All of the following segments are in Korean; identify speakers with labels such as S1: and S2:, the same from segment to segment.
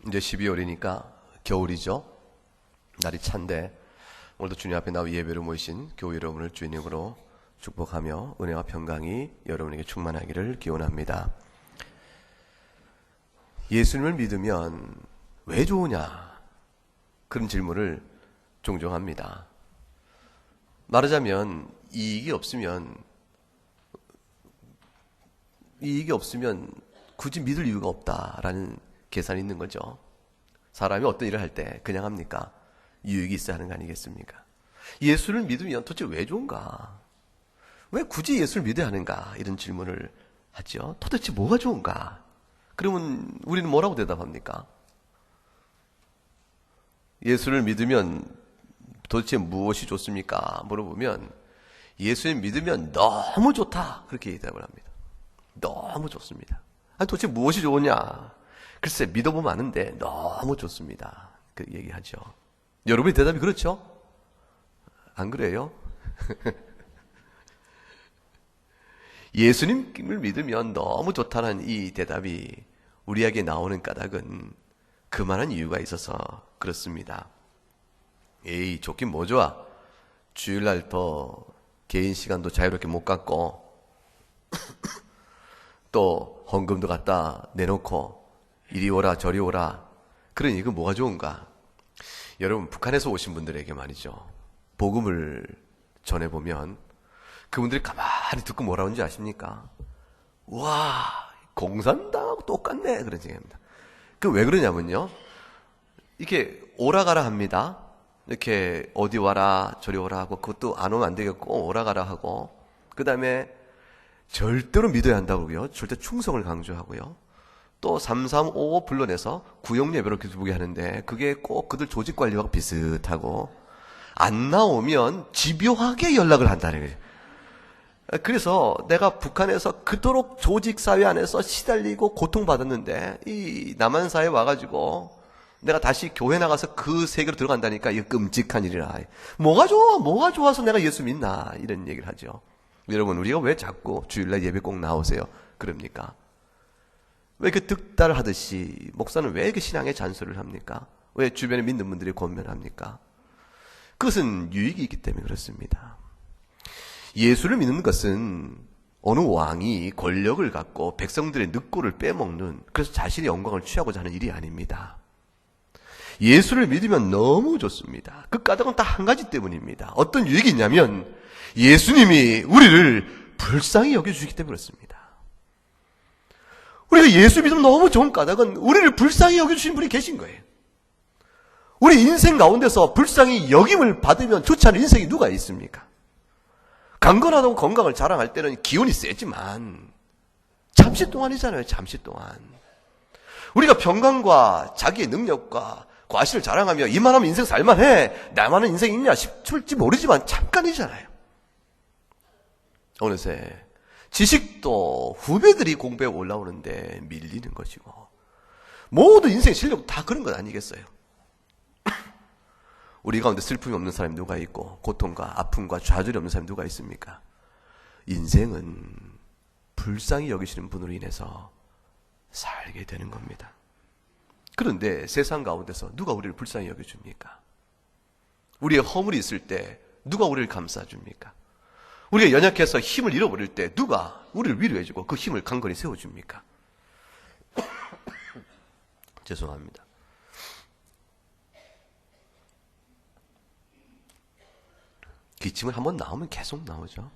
S1: 이제 12월이니까 겨울이죠. 날이 찬데 오늘도 주님 앞에 나와 예배로 모이신 교회 여러분을 주님으로 축복하며 은혜와 평강이 여러분에게 충만하기를 기원합니다. 예수님을 믿으면 왜 좋으냐? 그런 질문을 종종 합니다. 말하자면 이익이 없으면 굳이 믿을 이유가 없다라는 계산이 있는 거죠. 사람이 어떤 일을 할 때 그냥 합니까? 유익이 있어야 하는 거 아니겠습니까? 예수를 믿으면 도대체 왜 좋은가? 왜 굳이 예수를 믿어야 하는가? 이런 질문을 하죠. 도대체 뭐가 좋은가? 그러면 우리는 뭐라고 대답합니까? 예수를 믿으면 도대체 무엇이 좋습니까? 물어보면 예수를 믿으면 너무 좋다. 그렇게 대답을 합니다. 너무 좋습니다. 아니 도대체 무엇이 좋으냐? 글쎄 믿어보면 아는데 너무 좋습니다. 그 얘기하죠. 여러분의 대답이 그렇죠? 안 그래요? 예수님을 믿으면 너무 좋다는 이 대답이 우리에게 나오는 까닭은 그만한 이유가 있어서 그렇습니다. 에이 좋긴 뭐 좋아. 주일날 더 개인 시간도 자유롭게 못 갖고 또 헌금도 갖다 내놓고 이리 오라 저리 오라. 그러니 이거 뭐가 좋은가? 여러분 북한에서 오신 분들에게 말이죠. 복음을 전해보면 그분들이 가만히 듣고 뭐라 하는지 아십니까? 와 공산당하고 똑같네 그런 얘기합니다. 그 왜 그러냐면요. 이렇게 오라 가라 합니다. 이렇게 어디 와라 저리 오라 하고 그것도 안 오면 안 되겠고 오라 가라 하고 그 다음에 절대로 믿어야 한다고요. 절대 충성을 강조하고요. 또 3355 불러내서 구역예배로 기도보게 하는데 그게 꼭 그들 조직 관리와 비슷하고 안 나오면 집요하게 연락을 한다는 거예요. 그래서 내가 북한에서 그토록 조직사회 안에서 시달리고 고통받았는데 이 남한사회에 와가지고 내가 다시 교회 나가서 그 세계로 들어간다니까 이거 끔찍한 일이라. 뭐가 좋아? 뭐가 좋아서 내가 예수 믿나? 이런 얘기를 하죠. 여러분 우리가 왜 자꾸 주일날 예배 꼭 나오세요? 그럽니까? 왜 이렇게 득달하듯이 목사는 왜 이렇게 신앙의 잔소리를 합니까? 왜 주변에 믿는 분들이 권면합니까? 그것은 유익이 있기 때문에 그렇습니다. 예수를 믿는 것은 어느 왕이 권력을 갖고 백성들의 늑골을 빼먹는 그래서 자신의 영광을 취하고자 하는 일이 아닙니다. 예수를 믿으면 너무 좋습니다. 그 까닭은 딱 한 가지 때문입니다. 어떤 유익이 있냐면 예수님이 우리를 불쌍히 여겨주시기 때문에 그렇습니다. 우리가 예수 믿으면 너무 좋은 까닭은 우리를 불쌍히 여겨주시는 분이 계신 거예요. 우리 인생 가운데서 불쌍히 여김을 받으면 좋지 않은 인생이 누가 있습니까? 강건하다고 건강을 자랑할 때는 기운이 세지만 잠시 동안이잖아요. 잠시 동안. 우리가 평강과 자기의 능력과 과실을 자랑하며 이만하면 인생 살만해. 나만한 인생이 있냐 싶을지 모르지만 잠깐이잖아요. 어느새 지식도 후배들이 공부해 올라오는데 밀리는 것이고 모든 인생 실력 다 그런 건 아니겠어요? 우리 가운데 슬픔이 없는 사람이 누가 있고 고통과 아픔과 좌절이 없는 사람이 누가 있습니까? 인생은 불쌍히 여기시는 분으로 인해서 살게 되는 겁니다. 그런데 세상 가운데서 누가 우리를 불쌍히 여겨줍니까? 우리의 허물이 있을 때 누가 우리를 감싸줍니까? 우리가 연약해서 힘을 잃어버릴 때 누가 우리를 위로해주고 그 힘을 강건히 세워줍니까? 죄송합니다. 기침을 한번 나오면 계속 나오죠.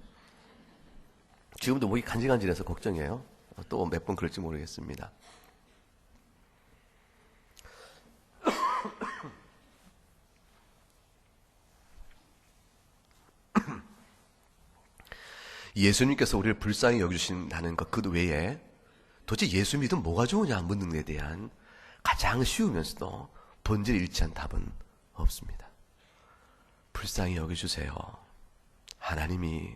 S1: 지금도 목이 간질간질해서 걱정이에요. 또 몇 번 그럴지 모르겠습니다. 예수님께서 우리를 불쌍히 여겨주신다는 것 그 외에 도대체 예수 믿으면 뭐가 좋으냐 묻는 데 대한 가장 쉬우면서도 본질이 일치한 답은 없습니다. 불쌍히 여겨주세요. 하나님이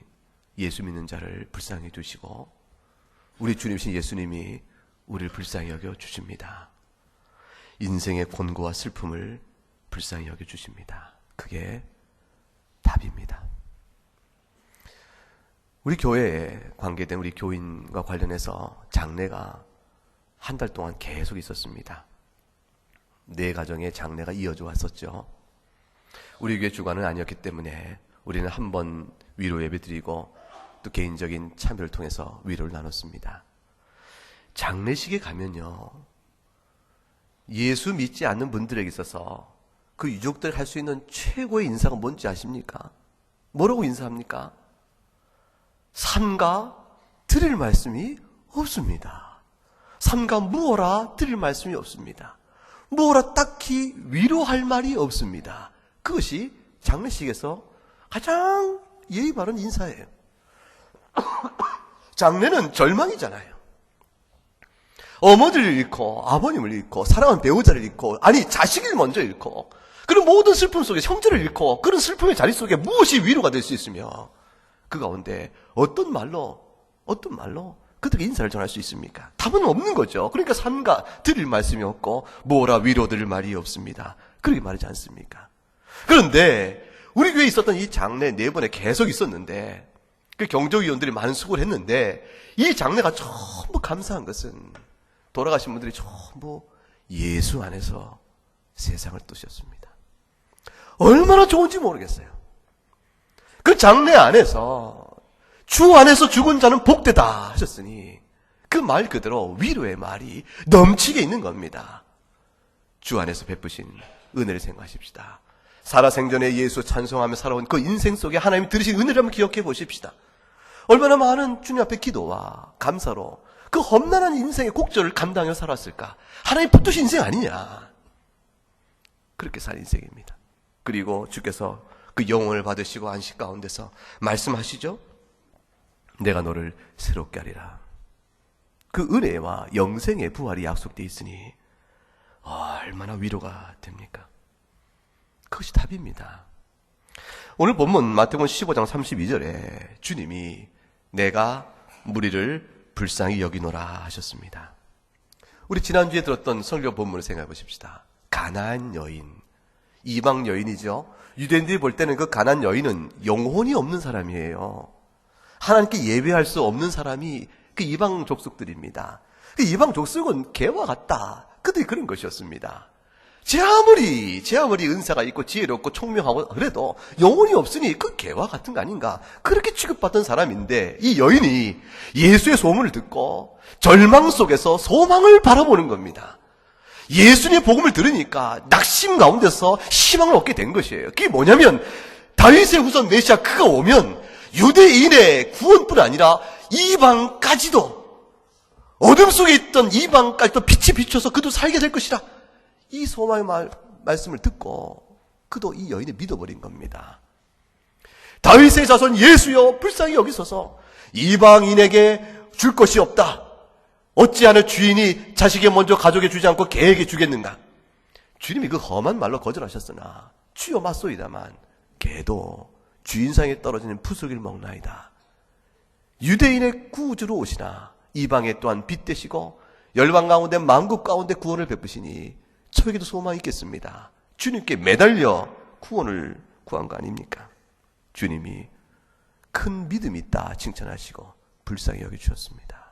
S1: 예수 믿는 자를 불쌍히 여겨주시고 우리 주님이신 예수님이 우리를 불쌍히 여겨주십니다. 인생의 곤고와 슬픔을 불쌍히 여겨주십니다. 그게 답입니다. 우리 교회에 관계된 우리 교인과 관련해서 장례가 한 달 동안 계속 있었습니다. 네 가정의 장례가 이어져 왔었죠. 우리 교회 주관은 아니었기 때문에 우리는 한 번 위로 예배 드리고 또 개인적인 참여를 통해서 위로를 나눴습니다. 장례식에 가면요, 예수 믿지 않는 분들에게 있어서 그 유족들이 할 수 있는 최고의 인사가 뭔지 아십니까? 뭐라고 인사합니까? 삼가 드릴 말씀이 없습니다. 삼가 무어라 드릴 말씀이 없습니다. 무어라 딱히 위로할 말이 없습니다. 그것이 장례식에서 가장 예의 바른 인사예요. 장례는 절망이잖아요. 어머니를 잃고 아버님을 잃고 사랑하는 배우자를 잃고, 아니 자식을 먼저 잃고, 그런 모든 슬픔 속에 형제를 잃고, 그런 슬픔의 자리 속에 무엇이 위로가 될 수 있으며 그 가운데 어떤 말로 그들에게 인사를 전할 수 있습니까? 답은 없는 거죠. 그러니까 삼가 드릴 말씀이 없고 뭐라 위로 드릴 말이 없습니다. 그렇게 말하지 않습니까? 그런데 우리 교회에 있었던 이 장례 4번에 계속 있었는데, 그 경조위원들이 많은 수고를 했는데, 이 장례가 전부 감사한 것은 돌아가신 분들이 전부 예수 안에서 세상을 뜨셨습니다. 얼마나 좋은지 모르겠어요. 그 장례 안에서 주 안에서 죽은 자는 복되다 하셨으니 그 말 그대로 위로의 말이 넘치게 있는 겁니다. 주 안에서 베푸신 은혜를 생각하십시다. 살아생전에 예수 찬송하며 살아온 그 인생 속에 하나님이 들으신 은혜를 한번 기억해 보십시다. 얼마나 많은 주님 앞에 기도와 감사로 그 험난한 인생의 곡절을 감당하며 살았을까. 하나님 붙드신 인생 아니냐. 그렇게 살 인생입니다. 그리고 주께서 그 영혼을 받으시고 안식 가운데서 말씀하시죠. 내가 너를 새롭게 하리라. 그 은혜와 영생의 부활이 약속되어 있으니 얼마나 위로가 됩니까? 그것이 답입니다. 오늘 본문 마태복음 15장 32절에 주님이 내가 무리를 불쌍히 여기노라 하셨습니다. 우리 지난주에 들었던 성경 본문을 생각해 보십시다. 가나안 여인, 이방 여인이죠. 유대인들이 볼 때는 그 가나안 여인은 영혼이 없는 사람이에요. 하나님께 예배할 수 없는 사람이 그 이방 족속들입니다. 그 이방 족속은 개와 같다. 그들이 그런 것이었습니다. 제 아무리 은사가 있고 지혜롭고 총명하고 그래도 영혼이 없으니 그 개와 같은 거 아닌가, 그렇게 취급받던 사람인데, 이 여인이 예수의 소문을 듣고 절망 속에서 소망을 바라보는 겁니다. 예수님의 복음을 들으니까 낙심 가운데서 희망을 얻게 된 것이에요. 그게 뭐냐면 다윗의 후손 메시아 그가 오면 유대인의 구원뿐 아니라 이방까지도, 어둠 속에 있던 이방까지도 빛이 비춰서 그도 살게 될 것이라, 이 소망의 말씀을 듣고 그도 이 여인을 믿어버린 겁니다. 다윗의 자손 예수여 불쌍히 여기소서. 이방인에게 줄 것이 없다. 어찌하여 주인이 자식에 먼저 가족에 주지 않고 개에게 주겠는가. 주님이 그 험한 말로 거절하셨으나 주여 맞소이다만 개도 주인상에 떨어지는 푸슬기를 먹나이다. 유대인의 구주로 오시나 이방에 또한 빛 되시고 열방 가운데 만국 가운데 구원을 베푸시니 저에게도 소망이 있겠습니다. 주님께 매달려 구원을 구한 거 아닙니까? 주님이 큰 믿음이 있다 칭찬하시고 불쌍히 여겨주셨습니다.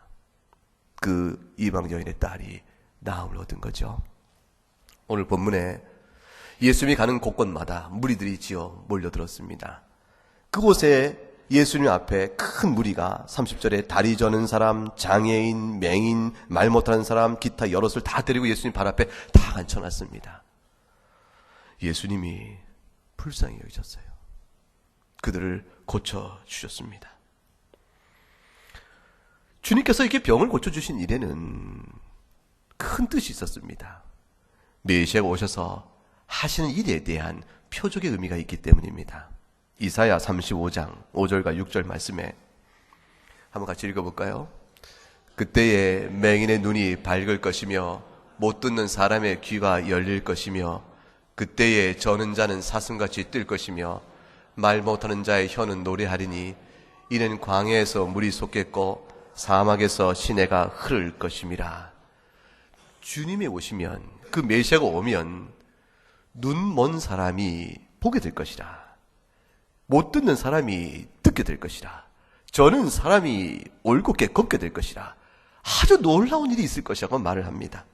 S1: 그 이방 여인의 딸이 나음을 얻은 거죠. 오늘 본문에 예수님이 가는 곳곳마다 무리들이 지어 몰려들었습니다. 그곳에 예수님 앞에 큰 무리가 30절에 다리 저는 사람, 장애인, 맹인, 말 못하는 사람, 기타 여럿을 다 데리고 예수님 발 앞에 다 앉혀놨습니다. 예수님이 불쌍히 여기셨어요. 그들을 고쳐주셨습니다. 주님께서 이렇게 병을 고쳐주신 일에는 큰 뜻이 있었습니다. 메시아가 오셔서 하시는 일에 대한 표적의 의미가 있기 때문입니다. 이사야 35장 5절과 6절 말씀에 한번 같이 읽어볼까요? 그때에 맹인의 눈이 밝을 것이며 못 듣는 사람의 귀가 열릴 것이며 그때에 저는 자는 사슴같이 뜰 것이며 말 못하는 자의 혀는 노래하리니 이는 광야에서 물이 솟겠고 사막에서 시내가 흐를 것임이라. 주님이 오시면, 그 메시아가 오면 눈 먼 사람이 보게 될 것이라. 못 듣는 사람이 듣게 될 것이라. 저는 사람이 올곧게 걷게 될 것이라. 아주 놀라운 일이 있을 것이라고 말을 합니다.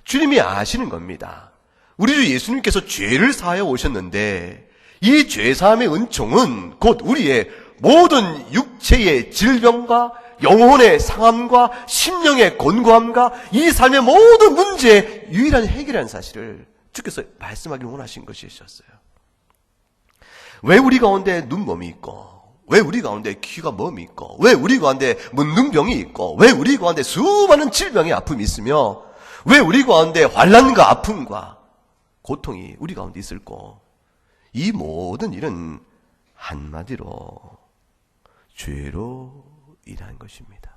S1: 주님이 아시는 겁니다. 우리 주 예수님께서 죄를 사하여 오셨는데 이 죄사함의 은총은 곧 우리의 모든 육체의 질병과 영혼의 상함과 심령의 곤고함과 이 삶의 모든 문제의 유일한 해결이라는 사실을 주께서 말씀하기를 원하신 것이셨어요. 왜 우리 가운데 눈먼이 있고, 왜 우리 가운데 귀가 멍이 있고, 왜 우리 가운데 문둥병이 있고, 왜 우리 가운데 수많은 질병의 아픔이 있으며, 왜 우리 가운데 환난과 아픔과 고통이 우리 가운데 있을까? 이 모든 일은 한마디로 죄로 인한 것입니다.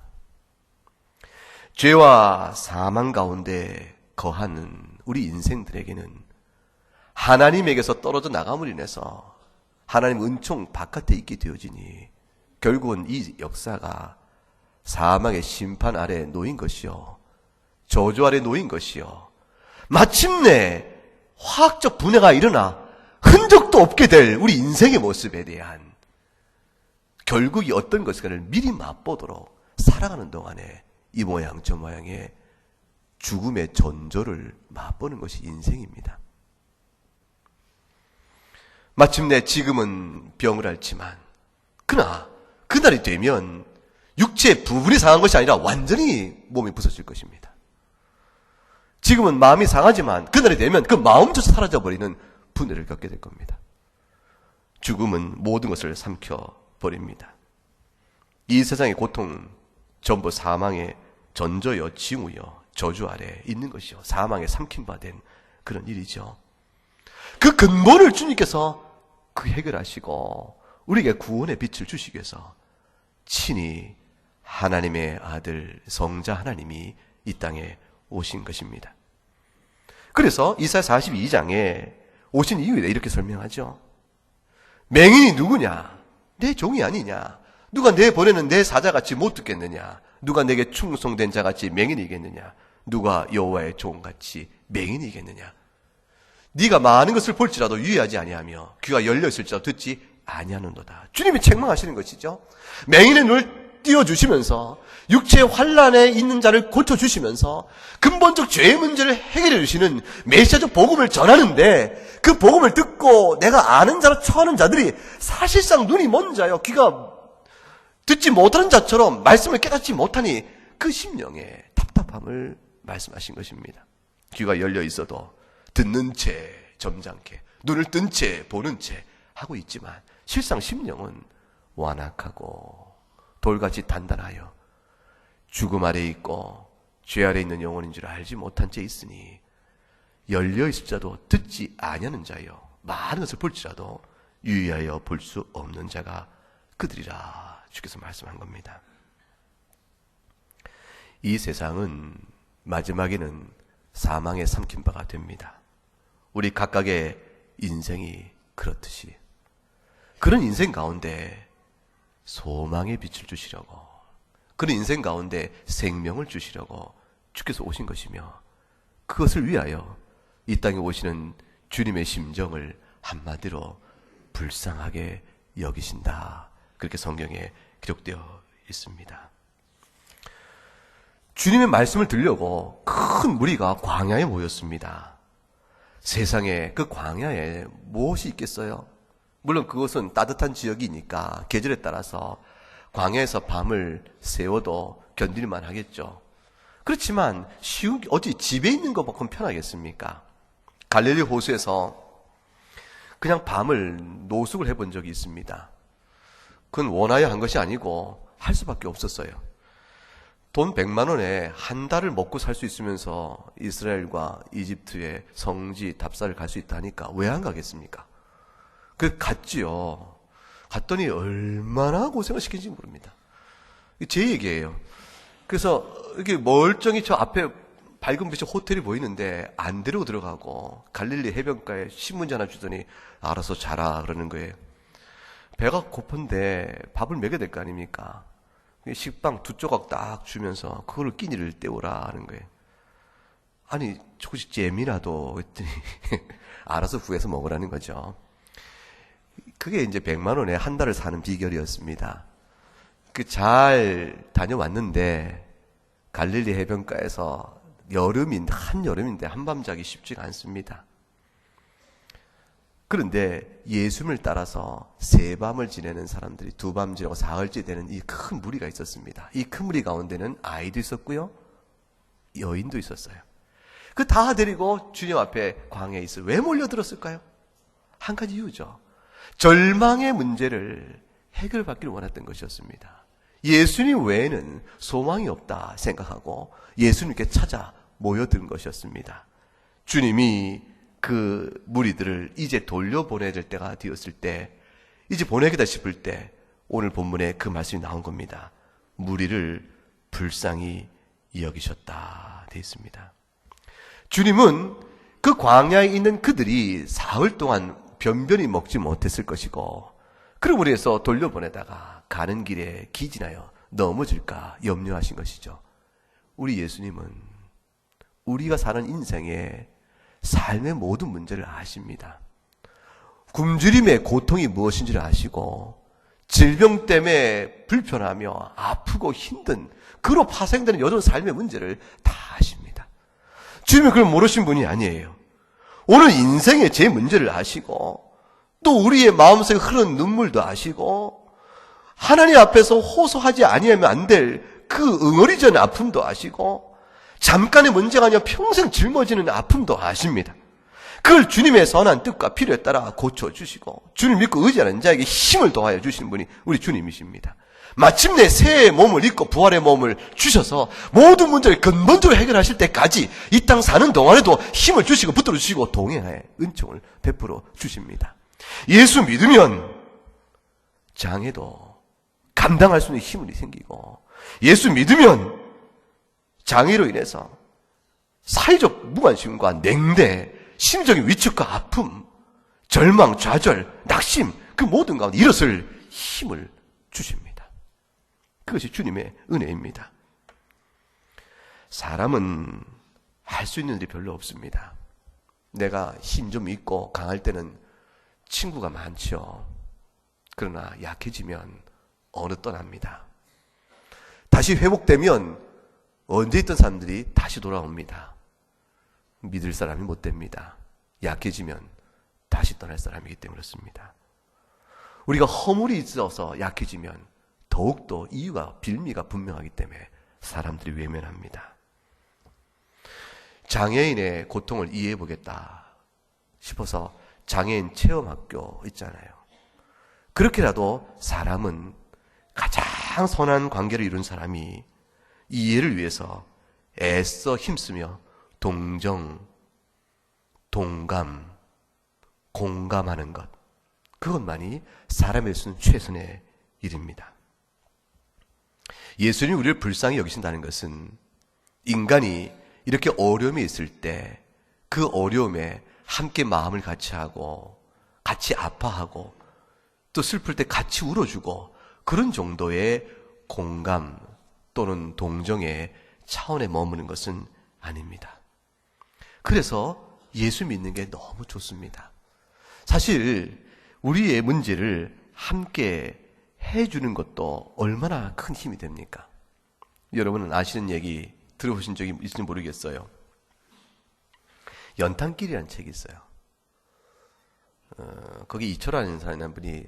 S1: 죄와 사망 가운데 거하는 우리 인생들에게는 하나님에게서 떨어져 나감으로 인해서 하나님 은총 바깥에 있게 되어지니 결국은 이 역사가 사망의 심판 아래 놓인 것이요, 저주 아래 놓인 것이요, 마침내 화학적 분해가 일어나 흔적도 없게 될 우리 인생의 모습에 대한 결국이 어떤 것인가를 미리 맛보도록 살아가는 동안에 이 모양 저 모양의 죽음의 전조를 맛보는 것이 인생입니다. 마침내 지금은 병을 앓지만 그러나 그날이 되면 육체의 부분이 상한 것이 아니라 완전히 몸이 부서질 것입니다. 지금은 마음이 상하지만 그날이 되면 그 마음조차 사라져버리는 분해를 겪게 될 겁니다. 죽음은 모든 것을 삼켜버립니다. 이 세상의 고통 전부 사망의 전조여 징후여 저주 아래 있는 것이요, 사망에 삼킴받은 그런 일이죠. 그 근본을 주님께서 그 해결하시고 우리에게 구원의 빛을 주시기 위해서 친히 하나님의 아들 성자 하나님이 이 땅에 오신 것입니다. 그래서 이사야 42장에 오신 이유에 이렇게 설명하죠. 맹인이 누구냐? 내 종이 아니냐? 누가 내 보내는 내 사자같이 못 듣겠느냐? 누가 내게 충성된 자같이 맹인이겠느냐? 누가 여호와의 종같이 맹인이겠느냐? 네가 많은 것을 볼지라도 유의하지 아니하며 귀가 열려 있을지라도 듣지 아니하는도다. 주님이 책망하시는 것이죠. 맹인의 눈을 띄워주시면서 육체의 환란에 있는 자를 고쳐주시면서 근본적 죄의 문제를 해결해 주시는 메시아적 복음을 전하는데, 그 복음을 듣고 내가 아는 자로 처하는 자들이 사실상 눈이 먼 자요, 귀가 듣지 못하는 자처럼 말씀을 깨닫지 못하니 그 심령의 답답함을 말씀하신 것입니다. 귀가 열려 있어도 듣는 채 점잖게, 눈을 뜬 채 보는 채 하고 있지만 실상 심령은 완악하고 돌같이 단단하여 죽음 아래 있고 죄 아래 있는 영혼인 줄 알지 못한 채 있으니 열려 있을 자도 듣지 아니하는 자여 많은 것을 볼지라도 유의하여 볼 수 없는 자가 그들이라 주께서 말씀한 겁니다. 이 세상은 마지막에는 사망의 삼킴바가 됩니다. 우리 각각의 인생이 그렇듯이 그런 인생 가운데 소망의 빛을 주시려고, 그런 인생 가운데 생명을 주시려고 주께서 오신 것이며, 그것을 위하여 이 땅에 오시는 주님의 심정을 한마디로 불쌍하게 여기신다, 그렇게 성경에 기록되어 있습니다. 주님의 말씀을 들으려고 큰 무리가 광야에 모였습니다. 세상에 그 광야에 무엇이 있겠어요? 물론 그것은 따뜻한 지역이니까 계절에 따라서 광야에서 밤을 새워도 견딜만 하겠죠. 그렇지만 어디 집에 있는 것만큼 편하겠습니까? 갈릴리 호수에서 그냥 밤을 노숙을 해본 적이 있습니다. 그건 원하여 한 것이 아니고 할 수밖에 없었어요. 돈 100만 원에 한 달을 먹고 살 수 있으면서 이스라엘과 이집트의 성지 답사를 갈 수 있다니까 왜 안 가겠습니까? 그 갔지요. 갔더니 얼마나 고생을 시킨지 모릅니다. 제 얘기예요. 그래서 이렇게 멀쩡히 저 앞에 밝은 빛의 호텔이 보이는데 안 데리고 들어가고 갈릴리 해변가에 신문지 하나 주더니 알아서 자라 그러는 거예요. 배가 고픈데 밥을 먹여야 될 거 아닙니까? 식빵 2조각 딱 주면서 그거를 끼니를 때우라 하는 거예요. 아니 조금씩 잼이라도 했더니 알아서 구해서 먹으라는 거죠. 그게 이제 100만 원에 한 달을 사는 비결이었습니다. 잘 다녀왔는데 갈릴리 해변가에서 한여름인데 한밤 자기 쉽지가 않습니다. 그런데 예수님을 따라서 세 밤을 지내는 사람들이 두 밤 지내고 사흘째 되는 이 큰 무리가 있었습니다. 이 큰 무리 가운데는 아이도 있었고요, 여인도 있었어요. 그 다 데리고 주님 앞에 광야에 있어. 왜 몰려들었을까요? 한 가지 이유죠. 절망의 문제를 해결받기를 원했던 것이었습니다. 예수님 외에는 소망이 없다 생각하고 예수님께 찾아 모여든 것이었습니다. 주님이 그 무리들을 이제 돌려보내야 될 때가 되었을 때, 이제 보내겠다 싶을 때 오늘 본문에 그 말씀이 나온 겁니다. 무리를 불쌍히 여기셨다 되어 있습니다. 주님은 그 광야에 있는 그들이 사흘 동안 변변히 먹지 못했을 것이고, 그러므로 해서 돌려보내다가 가는 길에 기진하여 넘어질까 염려하신 것이죠. 우리 예수님은 우리가 사는 인생에 삶의 모든 문제를 아십니다. 굶주림의 고통이 무엇인지를 아시고, 질병 때문에 불편하며 아프고 힘든 그로 파생되는 여러 삶의 문제를 다 아십니다. 주님이 그걸 모르신 분이 아니에요. 오늘 인생의 제 문제를 아시고, 또 우리의 마음속에 흐르는 눈물도 아시고, 하나님 앞에서 호소하지 아니하면 안 될 그 응어리전 아픔도 아시고, 잠깐의 문제가 아니라 평생 짊어지는 아픔도 아십니다. 그걸 주님의 선한 뜻과 필요에 따라 고쳐주시고, 주님 믿고 의지하는 자에게 힘을 더하여 주시는 분이 우리 주님이십니다. 마침내 새의 몸을 입고 부활의 몸을 주셔서 모든 문제를 근본적으로 해결하실 때까지 이 땅 사는 동안에도 힘을 주시고 붙들어 주시고 동행하여 은총을 베풀어 주십니다. 예수 믿으면 장애도 감당할 수 있는 힘이 생기고, 예수 믿으면 장애로 인해서 사회적 무관심과 냉대, 심적인 위축과 아픔, 절망, 좌절, 낙심, 그 모든 가운데 일어설 힘을 주십니다. 그것이 주님의 은혜입니다. 사람은 할 수 있는 일이 별로 없습니다. 내가 힘 좀 있고 강할 때는 친구가 많죠. 그러나 약해지면 어느 떠납니다. 다시 회복되면 언제 있던 사람들이 다시 돌아옵니다. 믿을 사람이 못 됩니다. 약해지면 다시 떠날 사람이기 때문에 그렇습니다. 우리가 허물이 있어서 약해지면 더욱더 이유가 빌미가 분명하기 때문에 사람들이 외면합니다. 장애인의 고통을 이해해 보겠다 싶어서 장애인 체험학교 있잖아요. 그렇게라도 사람은 가장 선한 관계를 이룬 사람이 이해를 위해서 애써 힘쓰며 동정, 동감, 공감하는 것, 그것만이 사람의 수는 최선의 일입니다. 예수님이 우리를 불쌍히 여기신다는 것은 인간이 이렇게 어려움이 있을 때 그 어려움에 함께 마음을 같이 하고 같이 아파하고 또 슬플 때 같이 울어주고 그런 정도의 공감 또는 동정의 차원에 머무는 것은 아닙니다. 그래서 예수 믿는 게 너무 좋습니다. 사실 우리의 문제를 함께 해주는 것도 얼마나 큰 힘이 됩니까? 여러분은 아시는 얘기 들어보신 적이 있을지 모르겠어요. 연탄길이라는 책이 있어요. 거기 이철환 사는 분이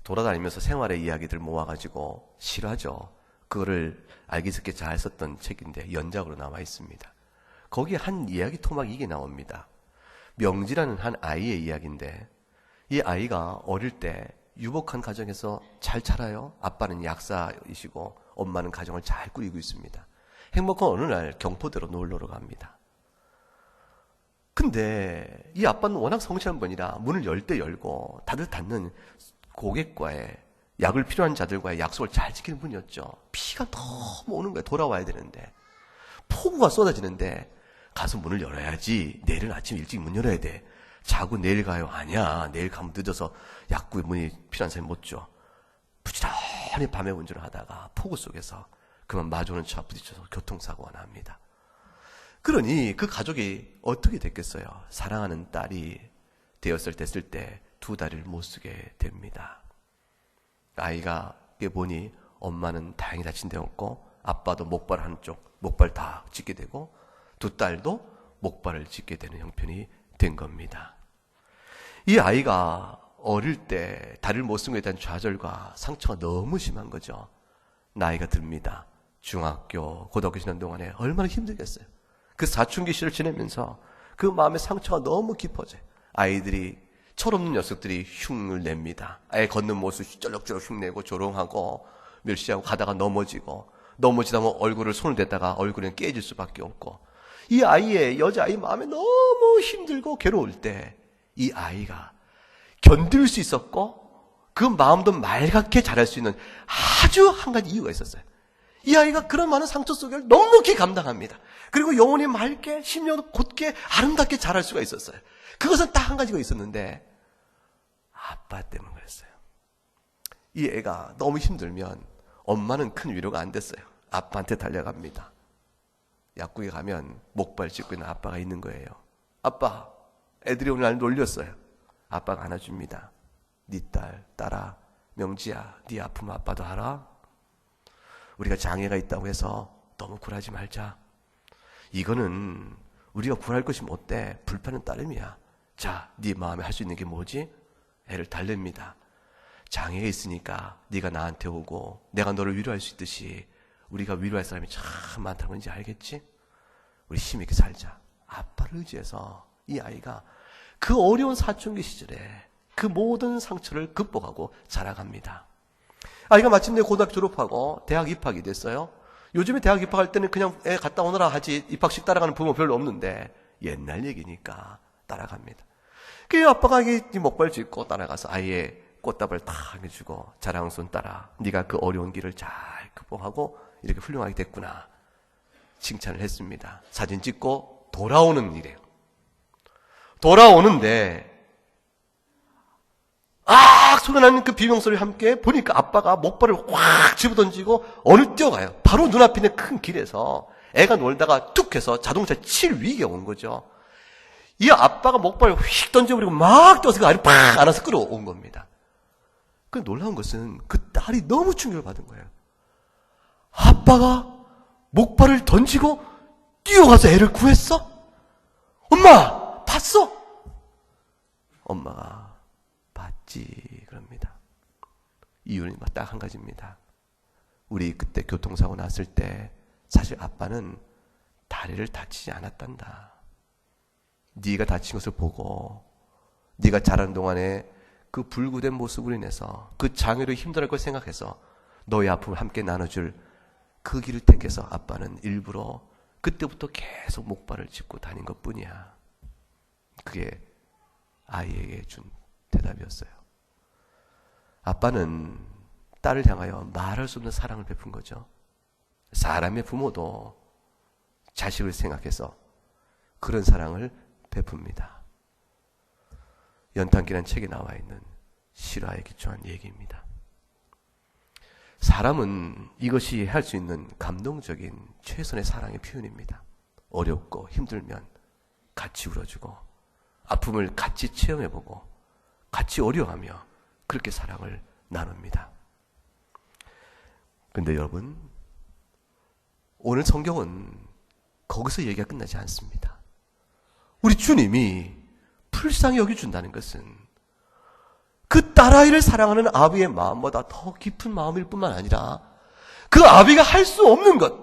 S1: 돌아다니면서 생활의 이야기들 모아가지고 실화죠. 그거를 알기 쉽게 잘 썼던 책인데 연작으로 나와 있습니다. 거기에 한 이야기 토막이 이게 나옵니다. 명지라는 한 아이의 이야기인데, 이 아이가 어릴 때 유복한 가정에서 잘 자라요. 아빠는 약사이시고 엄마는 가정을 잘 꾸리고 있습니다. 행복한 어느 날 경포대로 놀러로 갑니다. 근데 이 아빠는 워낙 성실한 분이라 문을 열 때 열고 다들 닫는 고객과의 약을 필요한 자들과의 약속을 잘 지키는 분이었죠. 피가 너무 오는 거예요. 돌아와야 되는데. 폭우가 쏟아지는데 가서 문을 열어야지. 내일은 아침 일찍 문 열어야 돼. 자고 내일 가요. 아니야. 내일 가면 늦어서 약국에 문이 필요한 사람이 못 줘. 부지런히 밤에 운전을 하다가 폭우 속에서 그만 마주오는 차 부딪혀서 교통사고가 납니다. 그러니 그 가족이 어떻게 됐겠어요? 사랑하는 딸이 됐을 때 두 다리를 못 쓰게 됩니다. 아이가 보니 엄마는 다행히 다친 데 없고 아빠도 목발 한쪽, 목발 다 찢게 되고 두 딸도 목발을 찢게 되는 형편이 된 겁니다. 이 아이가 어릴 때 다리를 못 쓴 것에 대한 좌절과 상처가 너무 심한 거죠. 나이가 듭니다. 중학교, 고등학교 지난 동안에 얼마나 힘들겠어요. 그 사춘기 시를 지내면서 그 마음의 상처가 너무 깊어져요. 아이들이, 철없는 녀석들이 흉을 냅니다. 애 걷는 모습 쩔럭쩔럭 흉내고 조롱하고 멸시하고 가다가 넘어지다 보면 얼굴을 손을 댔다가 얼굴은 깨질 수밖에 없고, 이 아이의, 여자아이 마음에 너무 힘들고 괴로울 때 이 아이가 견딜 수 있었고 그 마음도 맑게 자랄 수 있는 아주 한 가지 이유가 있었어요. 이 아이가 그런 많은 상처 속을 넉넉히 감당합니다. 그리고 영혼이 맑게, 심령도 곧게 아름답게 자랄 수가 있었어요. 그것은 딱 한 가지가 있었는데 아빠 때문에 그랬어요. 이 애가 너무 힘들면 엄마는 큰 위로가 안 됐어요. 아빠한테 달려갑니다. 약국에 가면 목발 짚고 있는 아빠가 있는 거예요. 아빠, 애들이 오늘 날 놀렸어요. 아빠가 안아줍니다. 네 딸아, 명지야, 네 아픔 아빠도 알아? 우리가 장애가 있다고 해서 너무 굴하지 말자. 이거는 우리가 굴할 것이 못돼. 불편은 따름이야. 자, 네 마음에 할 수 있는 게 뭐지? 애를 달랩니다. 장애가 있으니까 네가 나한테 오고 내가 너를 위로할 수 있듯이 우리가 위로할 사람이 참 많다는 건지 알겠지? 우리 힘있게 살자. 아빠를 의지해서 이 아이가 그 어려운 사춘기 시절에 그 모든 상처를 극복하고 자라갑니다. 아이가 마침내 고등학교 졸업하고 대학 입학이 됐어요. 요즘에 대학 입학할 때는 그냥 애 갔다 오너라 하지 입학식 따라가는 부모 별로 없는데 옛날 얘기니까 따라갑니다. 그 아빠가 이 목발 짚고 따라가서 아이의 꽃다발 탁 해주고 자랑스러운 딸아, 네가 그 어려운 길을 잘 극복하고 이렇게 훌륭하게 됐구나 칭찬을 했습니다. 사진 찍고 돌아오는 일이에요. 돌아오는데 소리 나는 그 비명소리와 함께 보니까 아빠가 목발을 확 집어던지고 어느 뛰어가요. 바로 눈앞에 있는 큰 길에서 애가 놀다가 툭 해서 자동차 칠 위기가 온 거죠. 이 아빠가 목발을 휙 던져버리고 막 뛰어서 그 아이를 팍 안아서 끌어온 겁니다. 그 놀라운 것은 그 딸이 너무 충격을 받은 거예요. 아빠가 목발을 던지고 뛰어가서 애를 구했어? 엄마, 봤어? 엄마가 봤지, 그럽니다. 이유는 딱 한 가지입니다. 우리 그때 교통사고 났을 때 사실 아빠는 다리를 다치지 않았단다. 네가 다친 것을 보고 네가 자라는 동안에 그 불구된 모습으로 인해서 그 장애로 힘들어할 걸 생각해서 너의 아픔을 함께 나눠줄 그 길을 택해서 아빠는 일부러 그때부터 계속 목발을 짚고 다닌 것뿐이야. 그게 아이에게 준 대답이었어요. 아빠는 딸을 향하여 말할 수 없는 사랑을 베푼 거죠. 사람의 부모도 자식을 생각해서 그런 사랑을 베풉니다. 연탄기라는 책에 나와 있는 실화에 기초한 얘기입니다. 사람은 이것이 할 수 있는 감동적인 최선의 사랑의 표현입니다. 어렵고 힘들면 같이 울어주고 아픔을 같이 체험해보고 같이 어려워하며 그렇게 사랑을 나눕니다. 근데 여러분, 오늘 성경은 거기서 얘기가 끝나지 않습니다. 우리 주님이 불쌍히 여겨준다는 것은 그 딸아이를 사랑하는 아비의 마음보다 더 깊은 마음일 뿐만 아니라 그 아비가 할 수 없는 것,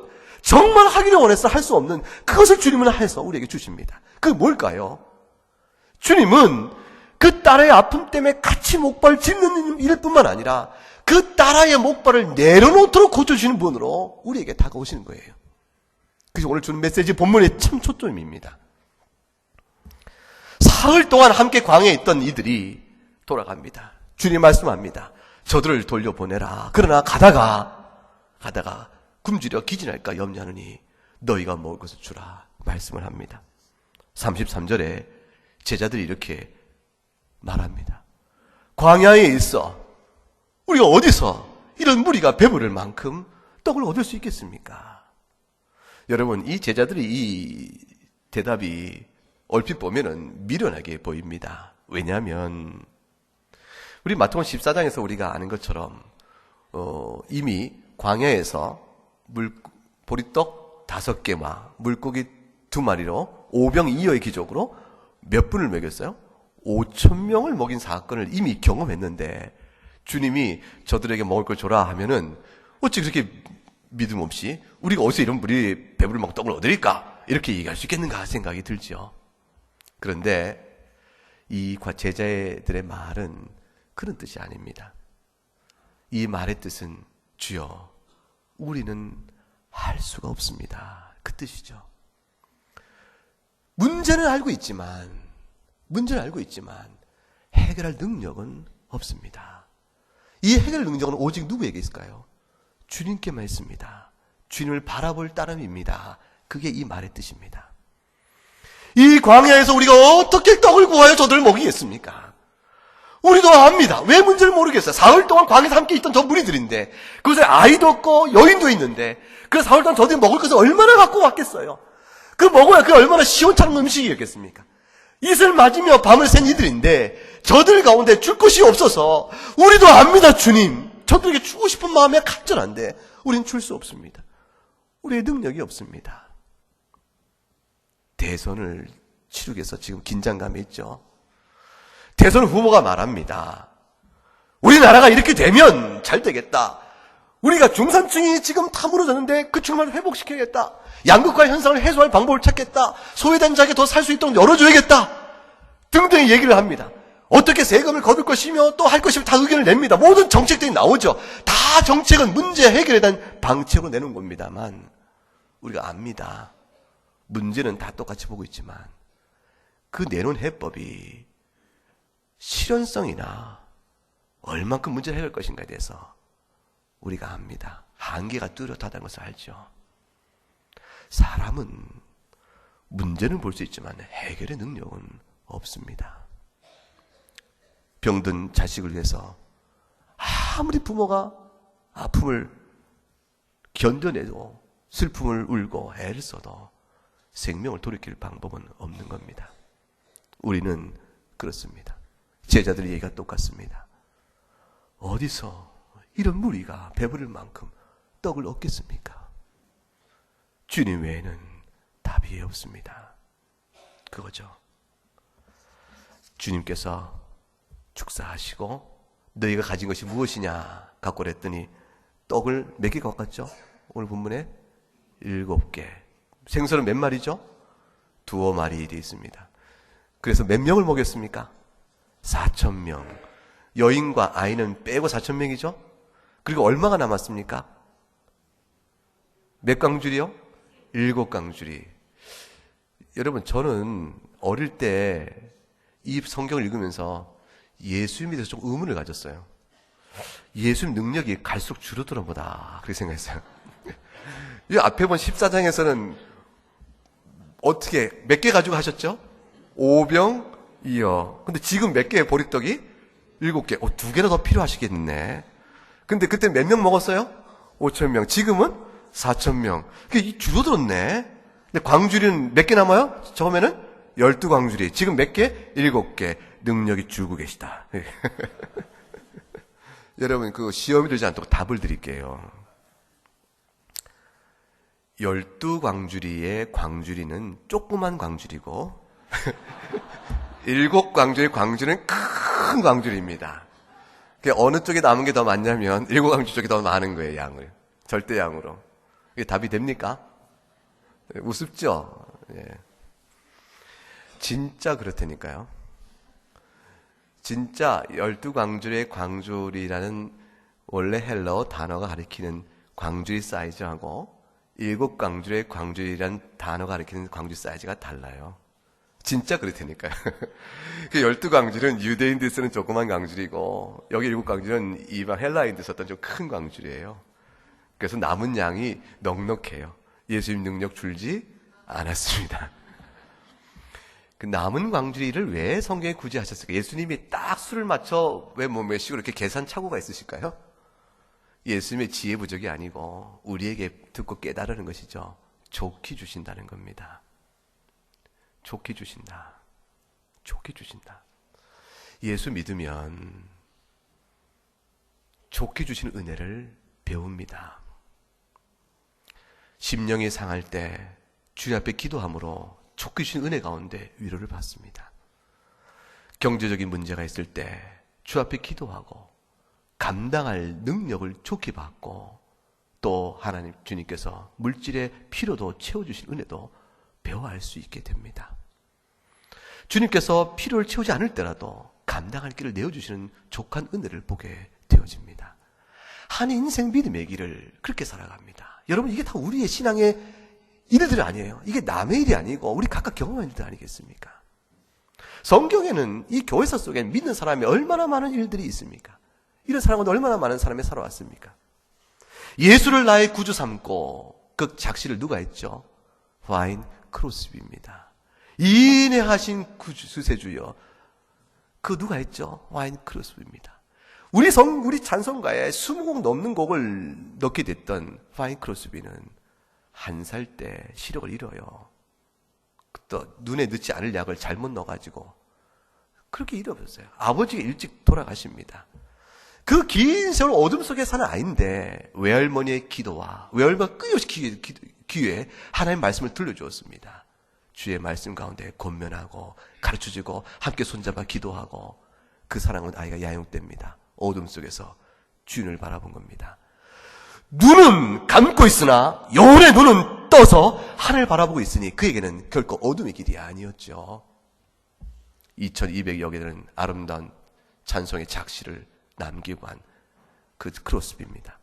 S1: 정말 하기를 원해서 할 수 없는 그것을 주님은 해서 우리에게 주십니다. 그게 뭘까요? 주님은 그 딸의 아픔 때문에 같이 목발 짚는 일 뿐만 아니라 그 딸아이의 목발을 내려놓도록 고쳐주시는 분으로 우리에게 다가오시는 거예요. 그래서 오늘 주는 메시지 본문의 참 초점입니다. 사흘 동안 함께 광야에 있던 이들이 돌아갑니다. 주님 말씀합니다. 저들을 돌려보내라. 그러나 가다가 굶주려 기진할까 염려하느니 너희가 먹을 것을 주라 말씀을 합니다. 33절에 제자들이 이렇게 말합니다. 광야에 있어 우리가 어디서 이런 무리가 배부를 만큼 떡을 얻을 수 있겠습니까? 여러분, 이 제자들이 이 대답이 얼핏 보면은 미련하게 보입니다. 왜냐하면 우리 마태복음 14장에서 우리가 아는 것처럼 이미 광야에서 보리떡 5개와 물고기 2마리로 오병이어의 기적으로 몇 분을 먹였어요? 5,000명을 먹인 사건을 이미 경험했는데 주님이 저들에게 먹을 걸 줘라 하면은 어찌 그렇게 믿음 없이 우리가 어디서 이런 분이 배부를 먹고 떡을 얻으리까? 이렇게 얘기할 수 있겠는가 생각이 들죠. 그런데 이 제자들의 말은 그런 뜻이 아닙니다. 이 말의 뜻은 주여 우리는 할 수가 없습니다. 그 뜻이죠. 문제는 알고 있지만 해결할 능력은 없습니다. 이 해결 능력은 오직 누구에게 있을까요? 주님께만 있습니다. 주님을 바라볼 따름입니다. 그게 이 말의 뜻입니다. 이 광야에서 우리가 어떻게 떡을 구하여 저들을 먹이겠습니까? 우리도 압니다. 왜 문제를 모르겠어요. 사흘 동안 광야에서 함께 있던 저 무리들인데 그것에 아이도 없고 여인도 있는데 그 사흘 동안 저들이 먹을 것을 얼마나 갖고 왔겠어요. 그 먹어야 그게 얼마나 시원찮은 음식이었겠습니까? 이슬 맞으며 밤을 샌 이들인데 저들 가운데 줄 것이 없어서 우리도 압니다. 주님 저들에게 주고 싶은 마음이 간절한데 우리는 줄 수 없습니다. 우리의 능력이 없습니다. 대선을 치르기 위해서 지금 긴장감이 있죠. 대선 후보가 말합니다. 우리나라가 이렇게 되면 잘 되겠다. 우리가 중산층이 지금 다 무너졌는데 그 층을 회복시켜야겠다. 양극화 현상을 해소할 방법을 찾겠다. 소외된 자에게 더 살 수 있도록 열어줘야겠다. 등등의 얘기를 합니다. 어떻게 세금을 거둘 것이며 또 할 것이며 다 의견을 냅니다. 모든 정책들이 나오죠. 다 정책은 문제 해결에 대한 방책으로 내는 겁니다만 우리가 압니다. 문제는 다 똑같이 보고 있지만 그 내놓은 해법이 실현성이나 얼만큼 문제를 해결할 것인가에 대해서 우리가 압니다. 한계가 뚜렷하다는 것을 알죠. 사람은 문제는 볼 수 있지만 해결의 능력은 없습니다. 병든 자식을 위해서 아무리 부모가 아픔을 견뎌내고 슬픔을 울고 애를 써도 생명을 돌이킬 방법은 없는 겁니다. 우리는 그렇습니다. 제자들의 얘기가 똑같습니다. 어디서 이런 무리가 배부를 만큼 떡을 얻겠습니까? 주님 외에는 답이 없습니다. 그거죠. 주님께서 축사하시고 너희가 가진 것이 무엇이냐 갖고 그랬더니 떡을 몇 개 갖고 갔죠? 오늘 본문에 7개. 생선은 몇 마리죠? 2마리 되어 있습니다. 그래서 몇 명을 먹였습니까? 4,000명. 여인과 아이는 빼고 4,000명이죠? 그리고 얼마가 남았습니까? 몇 광줄이요? 7광줄이. 여러분, 저는 어릴 때 이 성경을 읽으면서 예수님에 대해서 좀 의문을 가졌어요. 예수님 능력이 갈수록 줄어드나 보다. 그렇게 생각했어요. 이 앞에 본 14장에서는 어떻게, 몇 개 가지고 하셨죠? 5병이어. 근데 지금 몇 개의 보리떡이? 7개. 2개나 더 필요하시겠네. 근데 그때 몇 명 먹었어요? 5,000명. 지금은 4,000명. 그게 줄어들었네. 근데 광주리는 몇 개 남아요? 처음에는 12광주리. 지금 몇 개? 7개. 능력이 줄고 계시다. 여러분, 그 시험이 되지 않도록 답을 드릴게요. 12광주리의 광주리는 조그만 광주리고 7광주리의 광주리는 큰 광주리입니다. 어느 쪽에 남은 게 더 많냐면 7광주 쪽이 더 많은 거예요. 양을. 절대양으로. 이게 답이 됩니까? 우습죠? 예. 진짜 그렇다니까요. 진짜 12광주리의 광주리라는 원래 헬라어 단어가 가리키는 광주리 사이즈하고 7광주리의 광주리라는 단어가 가리키는 광주리 사이즈가 달라요. 진짜 그렇다니까요. 그 12광주리는 유대인들 쓰는 조그만 광주리고 여기 7광주리는 이방 헬라인들 썼던 좀 큰 광주리예요. 그래서 남은 양이 넉넉해요. 예수님 능력 줄지 않았습니다. 그 남은 광주리를 왜 성경에 굳이 하셨을까요? 예수님이 딱 수를 맞춰 왜 몇 식으로 이렇게 계산 착오가 있으실까요? 예수님의 지혜 부족이 아니고 우리에게 듣고 깨달으는 것이죠. 좋게 주신다는 겁니다. 좋게 주신다. 좋게 주신다. 예수 믿으면 좋게 주시는 은혜를 배웁니다. 심령이 상할 때 주님 앞에 기도함으로 촉구 주신 은혜 가운데 위로를 받습니다. 경제적인 문제가 있을 때 주 앞에 기도하고 감당할 능력을 좋게 받고 또 하나님 주님께서 물질의 필요도 채워주신 은혜도 배워할 수 있게 됩니다. 주님께서 필요를 채우지 않을 때라도 감당할 길을 내어주시는 족한 은혜를 보게 되어집니다. 한 인생 믿음의 길을 그렇게 살아갑니다. 여러분, 이게 다 우리의 신앙의 일들이 아니에요. 이게 남의 일이 아니고 우리 각각 경험한 일들 아니겠습니까? 성경에는 이 교회사 속에 믿는 사람이 얼마나 많은 일들이 있습니까? 이런 사람은 얼마나 많은 사람이 살아왔습니까? 예수를 나의 구주 삼고 그 작시를 누가 했죠? 와인 크로스비입니다. 인내하신 구세주여, 그 누가 했죠? 와인 크로스비입니다. 우리 찬송가에 20곡 넘는 곡을 넣게 됐던 와인 크로스비는 1살 때 시력을 잃어요. 또 눈에 넣지 않을 약을 잘못 넣어가지고 그렇게 잃어버렸어요. 아버지가 일찍 돌아가십니다. 그 긴 세월 어둠 속에 사는 아이인데 외할머니의 기도와 외할머니가 끊임없이 귀에 하나님의 말씀을 들려주었습니다. 주의 말씀 가운데 권면하고 가르쳐주고 함께 손잡아 기도하고 그 사랑은 아이가 야용됩니다. 어둠 속에서 주인을 바라본 겁니다. 눈은 감고 있으나 영혼의 눈은 떠서 하늘을 바라보고 있으니 그에게는 결코 어둠의 길이 아니었죠. 2200여 개는 아름다운 찬송의 작시를 남기고 한 그 크로스비입니다.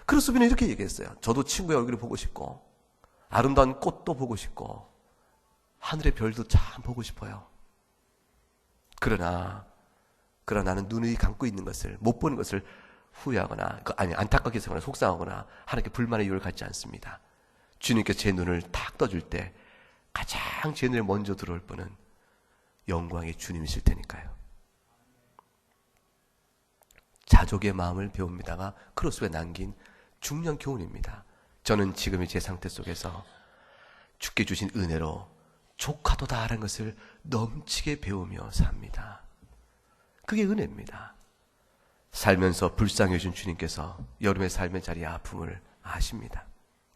S1: 크로스비는 이렇게 얘기했어요. 저도 친구의 얼굴을 보고 싶고 아름다운 꽃도 보고 싶고 하늘의 별도 참 보고 싶어요. 그러나 나는 눈이 감고 있는 것을, 못 보는 것을 후회하거나 안타깝게 생각하거나 속상하거나 하나님께 불만의 이유를 갖지 않습니다. 주님께서 제 눈을 탁 떠줄 때 가장 제 눈에 먼저 들어올 분은 영광의 주님이실 테니까요. 자족의 마음을 배웁니다가 크로스에 남긴 중요한 교훈입니다. 저는 지금의 제 상태 속에서 주께 주신 은혜로 족하도다라는 것을 넘치게 배우며 삽니다. 그게 은혜입니다. 살면서 불쌍해 주신 주님께서 여름의 삶의 자리의 아픔을 아십니다.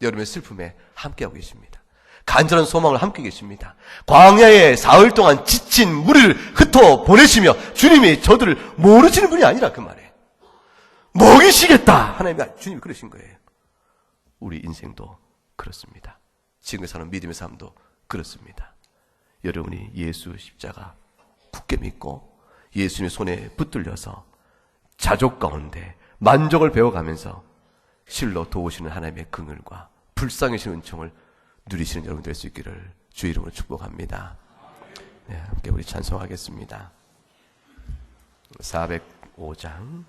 S1: 여름의 슬픔에 함께하고 계십니다. 간절한 소망을 함께 계십니다. 광야에 사흘 동안 지친 무리를 흩어 보내시며 주님이 저들을 모르시는 분이 아니라 그 말에 먹이시겠다 하나님이 주님이 그러신 거예요. 우리 인생도 그렇습니다. 지금 사는 믿음의 삶도 그렇습니다. 여러분이 예수 십자가 굳게 믿고 예수님의 손에 붙들려서 자족 가운데 만족을 배워가면서 실로 도우시는 하나님의 긍휼과 불쌍하신 은총을 누리시는 여러분 될 수 있기를 주의 이름으로 축복합니다. 네, 함께 우리 찬송하겠습니다. 405장